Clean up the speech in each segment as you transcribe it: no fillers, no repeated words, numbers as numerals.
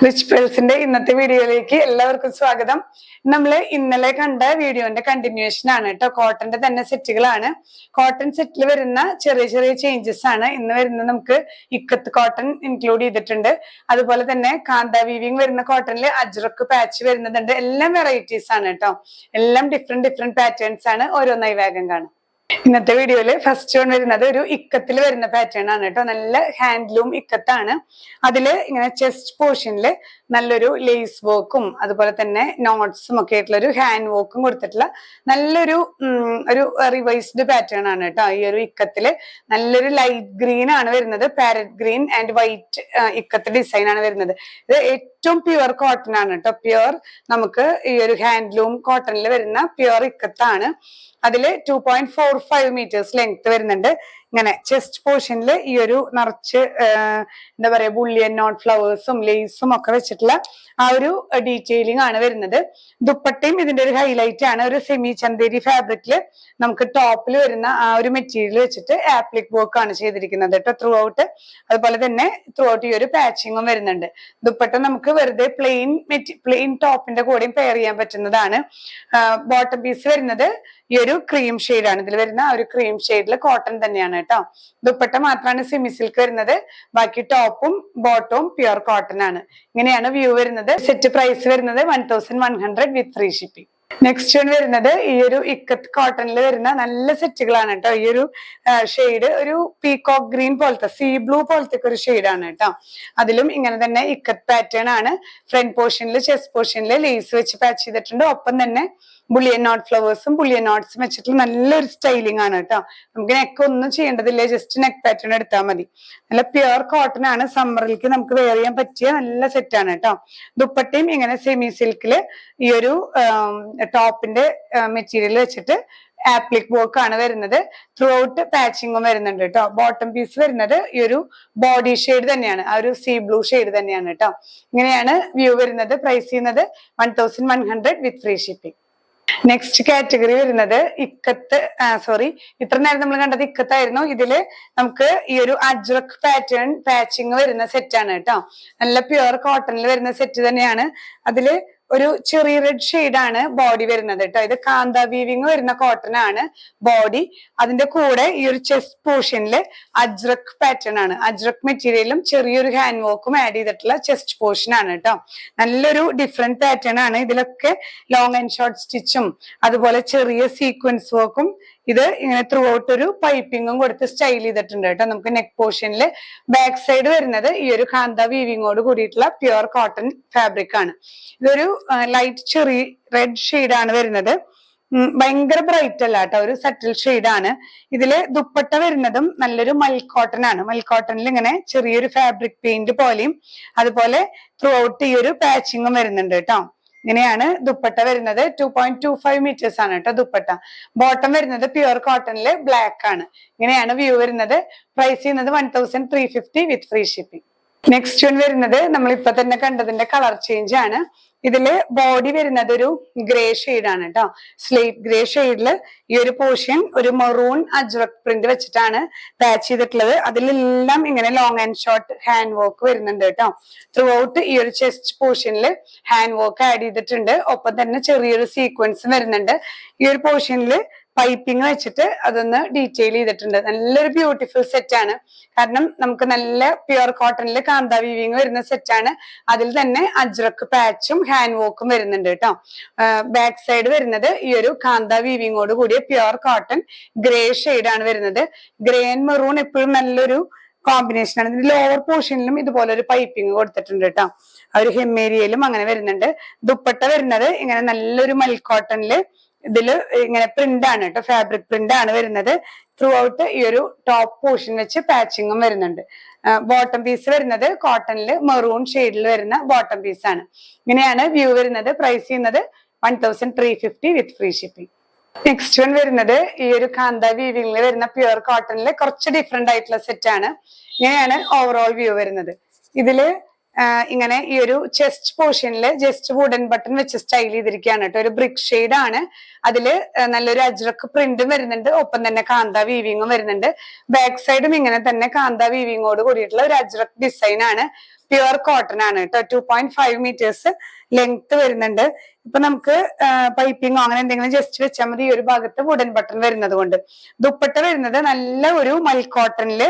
Rich പേൾസിന്റെ ഇന്നത്തെ വീഡിയോയിലേക്ക് എല്ലാവർക്കും സ്വാഗതം. നമ്മള് ഇന്നലെ കണ്ട വീഡിയോന്റെ കണ്ടിന്യൂഷൻ ആണ് കേട്ടോ. കോട്ടന്റെ തന്നെ സെറ്റുകളാണ്. കോട്ടൺ സെറ്റിൽ വരുന്ന ചെറിയ ചെറിയ ചേഞ്ചസ് ആണ് ഇന്ന് വരുന്നത്. നമുക്ക് ഇക്കത്ത് കോട്ടൺ ഇൻക്ലൂഡ് ചെയ്തിട്ടുണ്ട്. അതുപോലെ തന്നെ കാന്ത വീവിങ് വരുന്ന കോട്ടണില് അജ്രക്ക് പാച്ച് വരുന്നുണ്ട്. എല്ലാം വെറൈറ്റീസ് ആണ് കേട്ടോ. എല്ലാം ഡിഫറെന്റ് പാറ്റേൺസ് ആണ്. ഓരോന്നായി വേഗം കാണാം. ഇന്നത്തെ വീഡിയോയില് ഫസ്റ്റ് വൺ വരുന്നത് ഒരു ഇക്കത്തിൽ വരുന്ന പാറ്റേൺ ആണ് കേട്ടോ. നല്ല ഹാൻഡ്ലൂം ഇക്കത്താണ്. അതില് ഇങ്ങനെ ചെസ്റ്റ് പോർഷനില് നല്ലൊരു ലേസ് വർക്കും അതുപോലെ തന്നെ നോട്ട്സും ഒക്കെ ആയിട്ടുള്ള ഒരു ഹാൻഡ് വർക്കും കൊടുത്തിട്ടുള്ള നല്ലൊരു ഒരു റിവൈസ്ഡ് പാറ്റേൺ ആണ് കേട്ടോ. ഈ ഒരു ഇക്കത്തില് നല്ലൊരു ലൈറ്റ് ഗ്രീൻ ആണ് വരുന്നത്. Parrot green and white ikat design ആണ് വരുന്നത്. ഇത് ഏറ്റവും പ്യുവർ കോട്ടൺ ആണ് കേട്ടോ. പ്യുവർ നമുക്ക് ഈ ഒരു ഹാൻഡ്ലൂം കോട്ടണിൽ വരുന്ന പ്യുവർ ഇക്കത്താണ്. അതില് 2.45 meters ലെങ്ത് വരുന്നുണ്ട്. ഇങ്ങനെ ചെസ്റ്റ് പോർഷനിൽ ഈ ഒരു നിറച്ച് എന്താ പറയാ ബുള്ളിയൻ നോട്ട് ഫ്ലവേഴ്സും ലേസും ഒക്കെ വെച്ചിട്ടുള്ള ആ ഒരു ഡീറ്റെയിലിംഗ് ആണ് വരുന്നത്. ദുപ്പട്ടയും ഇതിന്റെ ഒരു ഹൈലൈറ്റ് ആണ്. ഒരു സെമി ചന്തേരി ഫാബ്രിക്കില് നമുക്ക് ടോപ്പിൽ വരുന്ന ആ ഒരു മെറ്റീരിയൽ വെച്ചിട്ട് ആപ്ലിക് വർക്ക് ആണ് ചെയ്തിരിക്കുന്നത് കേട്ടോ ത്രൂ ഔട്ട്. അതുപോലെ തന്നെ ത്രൂ ഔട്ട് ഈ ഒരു പാച്ചിങ്ങും വരുന്നുണ്ട്. ദുപ്പട്ട നമുക്ക് വെറുതെ പ്ലെയിൻ ടോപ്പിന്റെ കൂടെയും പെയർ ചെയ്യാൻ പറ്റുന്നതാണ്. ബോട്ടം പീസ് വരുന്നത് ഈ ഒരു ക്രീം ഷെയ്ഡാണ്. ഇതിൽ വരുന്ന ഒരു ക്രീം ഷെയ്ഡിൽ കോട്ടൺ തന്നെയാണ് കേട്ടോ. ദുപ്പട്ട മാത്രമാണ് സെമി സിൽക്ക് വരുന്നത്. ബാക്കി ടോപ്പും ബോട്ടവും പ്യുവർ കോട്ടൺ ആണ്. ഇങ്ങനെയാണ് വ്യൂ വരുന്നത്. സെറ്റ് പ്രൈസ് വരുന്നത് 1100 വിത്ത് ഫ്രീ ഷിപ്പിംഗ്. നെക്സ്റ്റ് വൺ വരുന്നത് ഈ ഒരു ഇക്കത്ത് കോട്ടണിൽ വരുന്ന നല്ല സെറ്റുകളാണ് കേട്ടോ. ഈ ഒരു ഷെയ്ഡ് ഒരു പീകോക്ക് ഗ്രീൻ പോലത്തെ സീ ബ്ലൂ പോലത്തെ ഒരു ഷെയ്ഡാണ് കേട്ടോ. അതിലും ഇങ്ങനെ തന്നെ ഇക്കത്ത് പാറ്റേൺ ആണ്. ഫ്രണ്ട് പോർഷനിൽ ചെസ്റ്റ് പോർഷനിൽ ലേസ് വെച്ച് പാച്ച് ചെയ്തിട്ടുണ്ട്. ഒപ്പം തന്നെ ബുള്ളിയൻ നോട്ട് ഫ്ലവേഴ്സും ബുള്ളിയൻ നോട്ട്സും വെച്ചിട്ടുള്ള നല്ലൊരു സ്റ്റൈലിംഗ് ആണ് കേട്ടോ. നമുക്ക് നെക്ക് ഒന്നും ചെയ്യേണ്ടതില്ല. ജസ്റ്റ് നെക്ക് പാറ്റേൺ എടുത്താൽ മതി. നല്ല പ്യുവർ കോട്ടൺ ആണ്. സമ്മറിലേക്ക് നമുക്ക് വെയർ ചെയ്യാൻ പറ്റിയ നല്ല സെറ്റ് ആണ് കേട്ടോ. ദുപ്പട്ടയും ഇങ്ങനെ സെമി സിൽക്കില് ഈ ഒരു ടോപ്പിന്റെ മെറ്റീരിയൽ വെച്ചിട്ട് ആപ്ലിക് വർക്ക് ആണ് വരുന്നത്. ത്രൂ ഔട്ട് പാച്ചിങ്ങും വരുന്നുണ്ട് കേട്ടോ. ബോട്ടം പീസ് വരുന്നത് ഈ ഒരു ബോഡി ഷെയ്ഡ് തന്നെയാണ്. ആ ഒരു സീ ബ്ലൂ ഷെയ്ഡ് തന്നെയാണ് കേട്ടോ. ഇങ്ങനെയാണ് വ്യൂ വരുന്നത്. പ്രൈസ് ചെയ്യുന്നത് 1100 വിത്ത് ഫ്രീ ഷിപ്പിംഗ്. നെക്സ്റ്റ് കാറ്റഗറി വരുന്നത് ഇക്കത്ത് ഇത്ര നേരം നമ്മൾ കണ്ടത് ഇക്കത്തായിരുന്നു. ഇതില് നമുക്ക് ഈ ഒരു അജ്രക് പാറ്റേൺ പാച്ചിങ് വരുന്ന സെറ്റ് ആണ് കേട്ടോ. നല്ല പ്യുവർ കോട്ടണിൽ വരുന്ന സെറ്റ് തന്നെയാണ്. അതില് ഒരു ചെറിയ റെഡ് ഷെയ്ഡ് ആണ് ബോഡി വരുന്നത് കേട്ടോ. ഇത് കാന്ത വീവിങ് വരുന്ന കോട്ടൺ ആണ് ബോഡി. അതിന്റെ കൂടെ ഈ ഒരു ചെസ്റ്റ് പോർഷനില് അജ്രക് പാറ്റേൺ ആണ്. അജ്രക് മെറ്റീരിയലും ചെറിയൊരു ഹാൻഡ് വർക്കും ആഡ് ചെയ്തിട്ടുള്ള ചെസ്റ്റ് പോർഷൻ ആണ് കേട്ടോ. നല്ലൊരു ഡിഫറെന്റ് പാറ്റേൺ ആണ്. ഇതിലൊക്കെ ലോങ് ആൻഡ് ഷോർട്ട് സ്റ്റിച്ചും അതുപോലെ ചെറിയ സീക്വൻസ് വർക്കും ഇത് ഇങ്ങനെ ത്രൂ ഔട്ട് ഒരു പൈപ്പിങ്ങും കൊടുത്ത് സ്റ്റൈൽ ചെയ്തിട്ടുണ്ട് കേട്ടോ. നമുക്ക് നെക്ക് പോർഷനിൽ ബാക്ക് സൈഡ് വരുന്നത് ഈ ഒരു കാന്ത വീവിങ്ങോട് കൂടിയിട്ടുള്ള പ്യുവർ കോട്ടൺ ഫാബ്രിക് ആണ്. ഇതൊരു ലൈറ്റ് ചെറി റെഡ് ഷെയ്ഡ് ആണ് വരുന്നത്. ഭയങ്കര ബ്രൈറ്റ് അല്ല കേട്ടോ. ഒരു സറ്റിൽ ഷെയ്ഡ് ആണ്. ഇതില് ദുപ്പട്ട വരുന്നതും നല്ലൊരു മൽക്കോട്ടൺ ആണ്. മൽക്കോട്ടണിൽ ഇങ്ങനെ ചെറിയൊരു ഫാബ്രിക് പെയിന്റ് പോലെയും അതുപോലെ ത്രൂ ഔട്ട് ഈ ഒരു പാച്ചിങ്ങും വരുന്നുണ്ട് കേട്ടോ. ഇങ്ങനെയാണ് ദുപ്പട്ട വരുന്നത്. 2.25 meters ആണ് കേട്ടോ ദുപ്പട്ട. ബോട്ടം വരുന്നത് പ്യുവർ കോട്ടണില് ബ്ലാക്ക് ആണ്. ഇങ്ങനെയാണ് വ്യൂ വരുന്നത്. പ്രൈസ് ചെയ്യുന്നത് 1350 വിത്ത് ഫ്രീ ഷിപ്പിംഗ്. നെക്സ്റ്റ് വൺ വരുന്നത് നമ്മളിപ്പോ തന്നെ കണ്ടതിന്റെ കളർ ചേഞ്ച് ആണ്. ഇതില് ബോഡി വരുന്നത് ഒരു ഗ്രേ ഷെയ്ഡ് ആണ് കേട്ടോ. സ്ലേറ്റ് ഗ്രേ ഷെയ്ഡില് ഈ ഒരു പോർഷൻ ഒരു മെറൂൺ അജ്രക് പ്രിന്റ് വെച്ചിട്ടാണ് പാച്ച് ചെയ്തിട്ടുള്ളത്. അതിലെല്ലാം ഇങ്ങനെ long and short hand work വരുന്നുണ്ട് കേട്ടോ. ത്രൂ ഔട്ട് ഈ ഒരു ചെസ്റ്റ് പോർഷനിൽ ഹാൻഡ് വർക്ക് ആഡ് ചെയ്തിട്ടുണ്ട്. ഒപ്പം തന്നെ ചെറിയൊരു സീക്വൻസ് വരുന്നുണ്ട്. ഈ ഒരു പോർഷനിൽ പൈപ്പിംഗ് വെച്ചിട്ട് അതൊന്ന് ഡീറ്റെയിൽ ചെയ്തിട്ടുണ്ട്. നല്ലൊരു ബ്യൂട്ടിഫുൾ സെറ്റ് ആണ്. കാരണം നമുക്ക് നല്ല പ്യുവർ കോട്ടണിൽ കാന്ത വീവിങ് വരുന്ന സെറ്റ് ആണ്. അതിൽ തന്നെ അജ്രക് പാച്ചും ഹാൻഡ് വർക്കും വരുന്നുണ്ട് കേട്ടോ. ബാക്ക് സൈഡ് വരുന്നത് ഈ ഒരു കാന്ത വീവിങ്ങോട് കൂടിയ പ്യുവർ കോട്ടൺ ഗ്രേ ഷെയ്ഡ് ആണ് വരുന്നത്. ഗ്രേ ആൻഡ് മെറൂൺ എപ്പോഴും നല്ലൊരു കോമ്പിനേഷൻ ആണ്. ഇതിന്റെ ലോവർ പോർഷനിലും ഇതുപോലെ ഒരു പൈപ്പിംഗ് കൊടുത്തിട്ടുണ്ട് കേട്ടോ. ആ ഒരു ഹെമ്മേരിയയിലും അങ്ങനെ വരുന്നുണ്ട്. ദുപ്പട്ട വരുന്നത് ഇങ്ങനെ നല്ലൊരു മൽക്കോട്ടണില് ഇതില് ഇങ്ങനെ പ്രിന്റ് ആണ് കേട്ടോ. ഫാബ്രിക് പ്രിന്റ് ആണ് വരുന്നത്. ത്രൂ ഔട്ട് ഈ ഒരു ടോപ്പ് പോർഷൻ വെച്ച് പാച്ചിങ്ങും വരുന്നുണ്ട്. ബോട്ടം പീസ് വരുന്നത് കോട്ടണില് മെറൂൺ ഷെയ്ഡിൽ വരുന്ന ബോട്ടം പീസ് ആണ്. ഇങ്ങനെയാണ് വ്യൂ വരുന്നത്. പ്രൈസ് ചെയ്യുന്നത് 1350 വിത്ത് ഫ്രീ ഷിപ്പിംഗ്. നെക്സ്റ്റ് വൺ വരുന്നത് ഈ ഒരു കാന്ത വീവിംഗിൽ വരുന്ന പ്യുവർ കോട്ടണില് കുറച്ച് ഡിഫറെന്റ് ആയിട്ടുള്ള സെറ്റ് ആണ്. ഇങ്ങനെയാണ് ഓവറോൾ വ്യൂ വരുന്നത്. ഇതില് ഇങ്ങനെ ഈ ഒരു ചെസ്റ്റ് പോർഷനിൽ ജസ്റ്റ് വുഡൻ ബട്ടൺ വെച്ച് സ്റ്റൈൽ ചെയ്തിരിക്കുകയാണ് കേട്ടോ. ഒരു ബ്രിക്ക് ഷെയ്ഡ് ആണ്. അതില് നല്ലൊരു അജ്രക് പ്രിന്റും വരുന്നുണ്ട്. ഒപ്പം തന്നെ കാന്ത വീവിങ്ങും വരുന്നുണ്ട്. ബാക്ക് സൈഡും ഇങ്ങനെ തന്നെ കാന്ത വീവിങ്ങോട് കൂടിയിട്ടുള്ള ഒരു അജ്രക് ഡിസൈൻ ആണ്. പ്യുവർ കോട്ടൺ ആണ് കേട്ടോ. 2.5 മീറ്റേഴ്സ് ലെങ്ത് വരുന്നുണ്ട്. ഇപ്പൊ നമുക്ക് പൈപ്പിങ്ങോ അങ്ങനെ എന്തെങ്കിലും ജസ്റ്റ് വെച്ചാൽ മതി. ഈ ഒരു ഭാഗത്ത് വുഡൻ ബട്ടൺ വരുന്നത് കൊണ്ട്. ദുപ്പട്ട വരുന്നത് നല്ല ഒരു മൽ കോട്ടണില്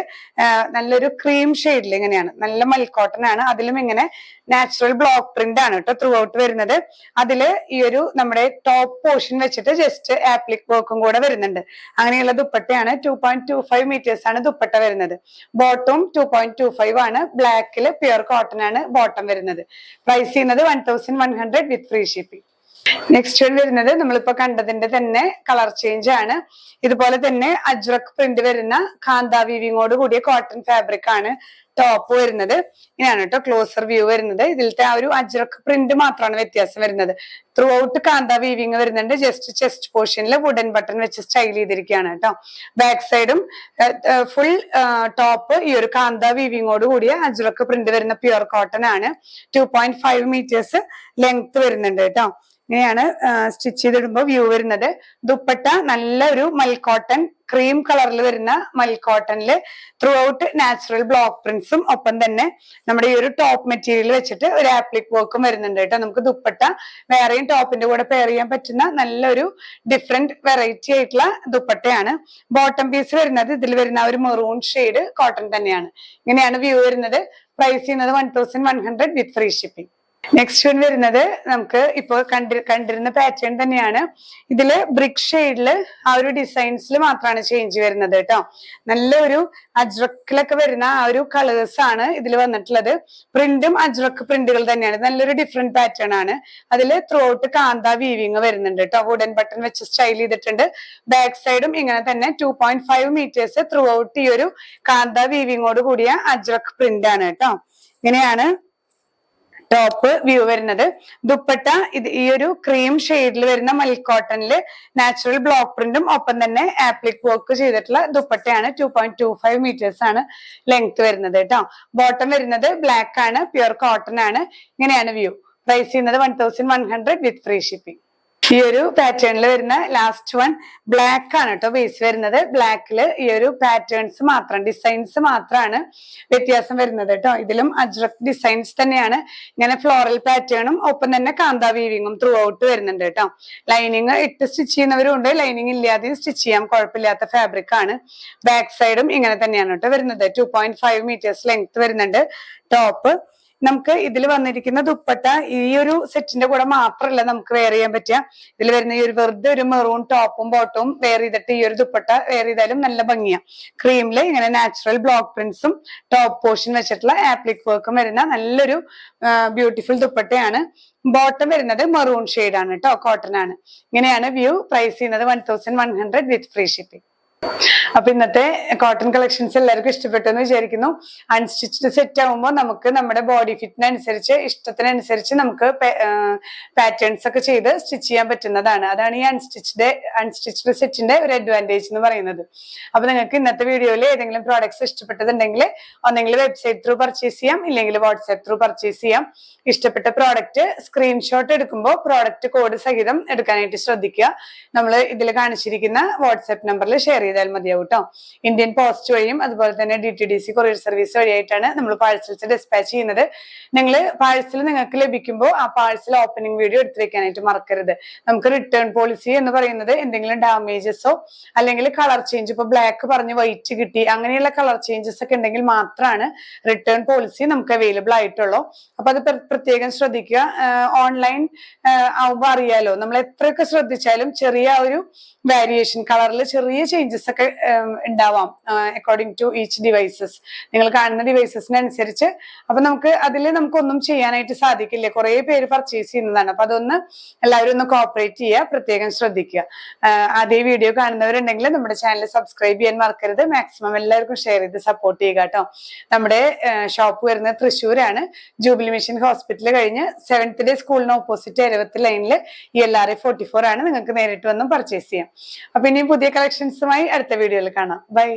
നല്ലൊരു ക്രീം ഷെയ്ഡിൽ ഇങ്ങനെയാണ്, നല്ല മൽ കോട്ടൺ ആണ്. അതിലും ഇങ്ങനെ നാച്ചുറൽ ബ്ലോക്ക് പ്രിന്റ് ആണ് കേട്ടോ ത്രൂ ഔട്ട് വരുന്നത്. അതില് ഈ ഒരു നമ്മുടെ ടോപ്പ് പോർഷൻ വെച്ചിട്ട് ജസ്റ്റ് ആപ്ലിക് വർക്കും കൂടെ വരുന്നുണ്ട്. അങ്ങനെയുള്ള ദുപ്പട്ടയാണ്. 2.25 മീറ്റേഴ്സ് ആണ് ദുപ്പട്ട വരുന്നത്. ബോട്ടം 2.25 ആണ്. ബ്ലാക്കില് പ്യുർ കോട്ടൺ ആണ് ബോട്ടം വരുന്നത്. പ്രൈസ് ചെയ്യുന്നത് 1100 വിത്ത് ഫ്രീ ഷിപ്പിംഗ്. നെക്സ്റ്റ് വരുന്നത് നമ്മളിപ്പോ കണ്ടതിന്റെ തന്നെ കളർ ചേഞ്ച് ആണ്. ഇതുപോലെ തന്നെ അജ്രക് പ്രിന്റ് വരുന്ന കാന്ത വീവിങ്ങോട് കൂടിയ കോട്ടൺ ഫാബ്രിക് ആണ് ടോപ്പ് വരുന്നത്. ഇങ്ങനെയാണ് കേട്ടോ ക്ലോസർ വ്യൂ വരുന്നത്. ഇതിലത്തെ ആ ഒരു അജ്രക് പ്രിന്റ് മാത്രമാണ് വ്യത്യാസം വരുന്നത്. ത്രൂ ഔട്ട് കാന്ത വീവിങ് വരുന്നുണ്ട്. ജസ്റ്റ് ചെസ്റ്റ് പോർഷനിൽ വുഡൻ ബട്ടൺ വെച്ച് സ്റ്റൈൽ ചെയ്തിരിക്കുകയാണ് കേട്ടോ. ബാക്ക് സൈഡും ഫുൾ ടോപ്പ് ഈ ഒരു കാന്ത വീവിങ്ങോട് കൂടിയ അജ്രക് പ്രിന്റ് വരുന്ന പ്യുർ കോട്ടൺ ആണ്. 2.5 മീറ്റേഴ്സ് ലെങ്ത് വരുന്നുണ്ട് കേട്ടോ. ഇങ്ങനെയാണ് സ്റ്റിച്ച് ചെയ്തിടുമ്പോൾ വ്യൂ വരുന്നത്. ദുപ്പട്ട നല്ല ഒരു മൽക്കോട്ടൺ ക്രീം കളറിൽ വരുന്ന മൽക്കോട്ടണില് ത്രൂ ഔട്ട് നാച്ചുറൽ ബ്ലോക്ക് പ്രിന്റ്സും ഒപ്പം തന്നെ നമ്മുടെ ഈ ഒരു ടോപ്പ് മെറ്റീരിയൽ വെച്ചിട്ട് ഒരു ആപ്ലിക് വർക്കും വരുന്നുണ്ട് കേട്ടോ. നമുക്ക് ദുപ്പട്ട വേറെയും ടോപ്പിന്റെ കൂടെ പെയർ ചെയ്യാൻ പറ്റുന്ന നല്ലൊരു ഡിഫറെന്റ് വെറൈറ്റി ആയിട്ടുള്ള ദുപ്പട്ടയാണ്. ബോട്ടം പീസ് വരുന്നത് ഇതിൽ വരുന്ന ഒരു മെറൂൺ ഷെയ്ഡ് കോട്ടൺ തന്നെയാണ്. ഇങ്ങനെയാണ് വ്യൂ വരുന്നത്. പ്രൈസ് ചെയ്യുന്നത് 1100 വിത്ത് ഫ്രീ ഷിപ്പിംഗ്. നെക്സ്റ്റ് വൺ വരുന്നത് നമുക്ക് ഇപ്പോൾ കണ്ടിരുന്ന പാറ്റേൺ തന്നെയാണ്. ഇതില് ബ്രിക്ക് ഷെയ്ഡില് ആ ഒരു ഡിസൈൻസിൽ മാത്രമാണ് ചേഞ്ച് വരുന്നത് കേട്ടോ. നല്ലൊരു അജ്രക്കിലൊക്കെ വരുന്ന ആ ഒരു കളേഴ്സ് ആണ് ഇതിൽ വന്നിട്ടുള്ളത്. പ്രിന്റും അജ്രക്ക് പ്രിന്റുകൾ തന്നെയാണ്. നല്ലൊരു ഡിഫറെന്റ് പാറ്റേൺ ആണ്. അതിൽ ത്രൂ ഔട്ട് കാന്ത വീവിങ് വരുന്നുണ്ട് കേട്ടോ. വുഡൻ ബട്ടൺ വെച്ച് സ്റ്റൈൽ ചെയ്തിട്ടുണ്ട്. ബാക്ക് സൈഡും ഇങ്ങനെ തന്നെ 2.5 മീറ്റേഴ്സ് ത്രൂ ഔട്ട് ഈ ഒരു കാന്ത വീവിങ്ങോട് കൂടിയ അജ്രക് പ്രിന്റ് ആണ് കേട്ടോ. ഇങ്ങനെയാണ് ടോപ്പ് വ്യൂ വരുന്നത്. ദുപ്പട്ട ഈ ഒരു ക്രീം ഷെയ്ഡിൽ വരുന്ന മൽക്കോട്ടണില് നാച്ചുറൽ ബ്ലോക്ക് പ്രിന്റും ഒപ്പം തന്നെ ആപ്ലിക് വർക്ക് ചെയ്തിട്ടുള്ള ദുപ്പട്ടയാണ്. 2.25 മീറ്റേഴ്സ് ആണ് ലെങ്ത് വരുന്നത് കേട്ടോ. ബോട്ടം വരുന്നത് ബ്ലാക്ക് ആണ്, പ്യുർ കോട്ടൺ ആണ്. ഇങ്ങനെയാണ് വ്യൂ. പ്രൈസ് ചെയ്യുന്നത് 1100 വിത്ത് ഫ്രീ ഷിപ്പിംഗ്. ഈ ഒരു പാറ്റേണിൽ വരുന്ന ലാസ്റ്റ് വൺ ബ്ലാക്ക് ആണ് കേട്ടോ ബേസ് വരുന്നത്. ബ്ലാക്കില് ഈ ഒരു പാറ്റേൺസ് മാത്രം, ഡിസൈൻസ് മാത്രമാണ് വ്യത്യാസം വരുന്നത് കേട്ടോ. ഇതിലും അജ്രക് ഡിസൈൻസ് തന്നെയാണ്. ഇങ്ങനെ ഫ്ലോറൽ പാറ്റേണും ഒപ്പം തന്നെ കാന്ത വീവിങ്ങും ത്രൂ ഔട്ട് വരുന്നുണ്ട് കേട്ടോ. ലൈനിങ് ഇട്ട് സ്റ്റിച്ച് ചെയ്യുന്നവരും ഉണ്ട്, ലൈനിങ് ഇല്ലാതെയും സ്റ്റിച്ച് ചെയ്യാം, കുഴപ്പമില്ലാത്ത ഫാബ്രിക് ആണ്. ബാക്ക് സൈഡും ഇങ്ങനെ തന്നെയാണ് കേട്ടോ വരുന്നത്. 2.5 മീറ്റേഴ്സ് ലെങ്ത് വരുന്നുണ്ട് ടോപ്പ്. നമുക്ക് ഇതിൽ വന്നിരിക്കുന്ന ദുപ്പട്ട ഈ ഒരു സെറ്റിന്റെ കൂടെ മാത്രമല്ല നമുക്ക് വെയർ ചെയ്യാൻ പറ്റുക. ഇതിൽ വരുന്ന ഈ ഒരു വെറുതെ ഒരു മെറൂൺ ടോപ്പും ബോട്ടവും വെയർ ചെയ്തിട്ട് ഈ ഒരു ദുപ്പട്ട വെയർ ചെയ്താലും നല്ല ഭംഗിയാ. ക്രീമില് ഇങ്ങനെ നാച്ചുറൽ ബ്ലോക്ക് പ്രിന്റ്സും ടോപ്പ് പോർഷൻ വെച്ചിട്ടുള്ള ആപ്ലിക് വർക്കും വരുന്ന നല്ലൊരു ബ്യൂട്ടിഫുൾ ദുപ്പട്ടയാണ്. ബോട്ടം വരുന്നത് മെറൂൺ ഷെയ്ഡ് ആണ് കേട്ടോ, കോട്ടൺ ആണ്. ഇങ്ങനെയാണ് വ്യൂ. പ്രൈസ് ചെയ്യുന്നത് 1100 വിത്ത് ഫ്രീ ഷിപ്പിംഗ്. അപ്പൊ ഇന്നത്തെ കോട്ടൺ കളക്ഷൻസ് എല്ലാവർക്കും ഇഷ്ടപ്പെട്ടു എന്ന് വിചാരിക്കുന്നു. അൺസ്റ്റിച്ച്ഡ് സെറ്റ് ആകുമ്പോൾ നമുക്ക് നമ്മുടെ ബോഡി ഫിറ്റിനനുസരിച്ച് ഇഷ്ടത്തിനനുസരിച്ച് നമുക്ക് പാറ്റേൺസ് ഒക്കെ ചെയ്ത് സ്റ്റിച്ച് ചെയ്യാൻ പറ്റുന്നതാണ്. അതാണ് ഈ അൺസ്റ്റിച്ച്ഡ് സെറ്റിന്റെ ഒരു അഡ്വാൻറ്റേജ് എന്ന് പറയുന്നത്. അപ്പൊ നിങ്ങൾക്ക് ഇന്നത്തെ വീഡിയോയിൽ ഏതെങ്കിലും പ്രോഡക്ട്സ് ഇഷ്ടപ്പെട്ടതുണ്ടെങ്കിൽ ഒന്നെങ്കിൽ വെബ്സൈറ്റ് ത്രൂ പർച്ചേസ് ചെയ്യാം, ഇല്ലെങ്കിൽ വാട്സ്ആപ്പ് ത്രൂ പർച്ചേസ് ചെയ്യാം. ഇഷ്ടപ്പെട്ട പ്രോഡക്റ്റ് സ്ക്രീൻഷോട്ട് എടുക്കുമ്പോൾ പ്രോഡക്റ്റ് കോഡ് സഹിതം എടുക്കാനായിട്ട് ശ്രദ്ധിക്കുക. നമ്മൾ ഇതിൽ കാണിച്ചിരിക്കുന്ന വാട്സ്ആപ്പ് നമ്പറിൽ ഷെയർ ചെയ്താൽ മതിയാവും കേട്ടോ. ഇന്ത്യൻ പോസ്റ്റ് വഴിയും അതുപോലെ തന്നെ DTDC കൊറിയർ സർവീസ് വഴിയായിട്ടാണ് നമ്മൾ പാഴ്സൽസ് ഡിസ്പാച്ച് ചെയ്യുന്നത്. പാഴ്സൽ നിങ്ങൾക്ക് ലഭിക്കുമ്പോൾ ആ പാഴ്സൽ ഓപ്പണിംഗ് വീഡിയോ എടുത്തു വെക്കാനായിട്ട് മറക്കരുത്. നമുക്ക് റിട്ടേൺ പോളിസി എന്ന് പറയുന്നത് എന്തെങ്കിലും ഡാമേജസോ അല്ലെങ്കിൽ കളർ ചേഞ്ച്, ഇപ്പൊ ബ്ലാക്ക് പറഞ്ഞ് വൈറ്റ് കിട്ടി, അങ്ങനെയുള്ള കളർ ചേഞ്ചസ് ഒക്കെ ഉണ്ടെങ്കിൽ മാത്രമാണ് റിട്ടേൺ പോളിസി നമുക്ക് അവൈലബിൾ ആയിട്ടുള്ളൂ. അപ്പൊ അത് പ്രത്യേകം ശ്രദ്ധിക്കുക. ഓൺലൈൻ ആവുമ്പോൾ അറിയാലോ, നമ്മൾ എത്രയൊക്കെ ശ്രദ്ധിച്ചാലും ചെറിയ ഒരു വേരിയേഷൻ, കളറിൽ ചെറിയ ചേഞ്ചസ് ഒക്കെ ഉണ്ടാവാം അക്കോർഡിംഗ് ടു ഈച്ച് ഡിവൈസസ്. നിങ്ങൾ കാണുന്ന ഡിവൈസസിനനുസരിച്ച്. അപ്പൊ നമുക്കൊന്നും ചെയ്യാനായിട്ട് സാധിക്കില്ല. കുറെ പേര് പർച്ചേസ് ചെയ്യുന്നതാണ്. അപ്പൊ അതൊന്ന് എല്ലാവരും ഒന്ന് കോപ്പറേറ്റ് ചെയ്യുക, പ്രത്യേകം ശ്രദ്ധിക്കുക. അതേ വീഡിയോ കാണുന്നവരുണ്ടെങ്കിൽ നമ്മുടെ ചാനൽ സബ്സ്ക്രൈബ് ചെയ്യാൻ മറക്കരുത്. മാക്സിമം എല്ലാവർക്കും ഷെയർ ചെയ്ത് സപ്പോർട്ട് ചെയ്യുക കേട്ടോ. നമ്മുടെ ഷോപ്പ് വരുന്നത് തൃശ്ശൂരാണ്, ജൂബിലി മിഷൻ ഹോസ്പിറ്റൽ കഴിഞ്ഞ് 7th ഡേ സ്കൂളിന് ഓപ്പോസിറ്റ് 70 ലൈനിൽ ELRA 44 ആണ്. നിങ്ങൾക്ക് നേരിട്ട് വന്നും പർച്ചേസ് ചെയ്യാം. അപ്പൊ ഇനി പുതിയ കളക്ഷൻസുമായി അടുത്ത വീഡിയോയിൽ കാണാം. ബൈ.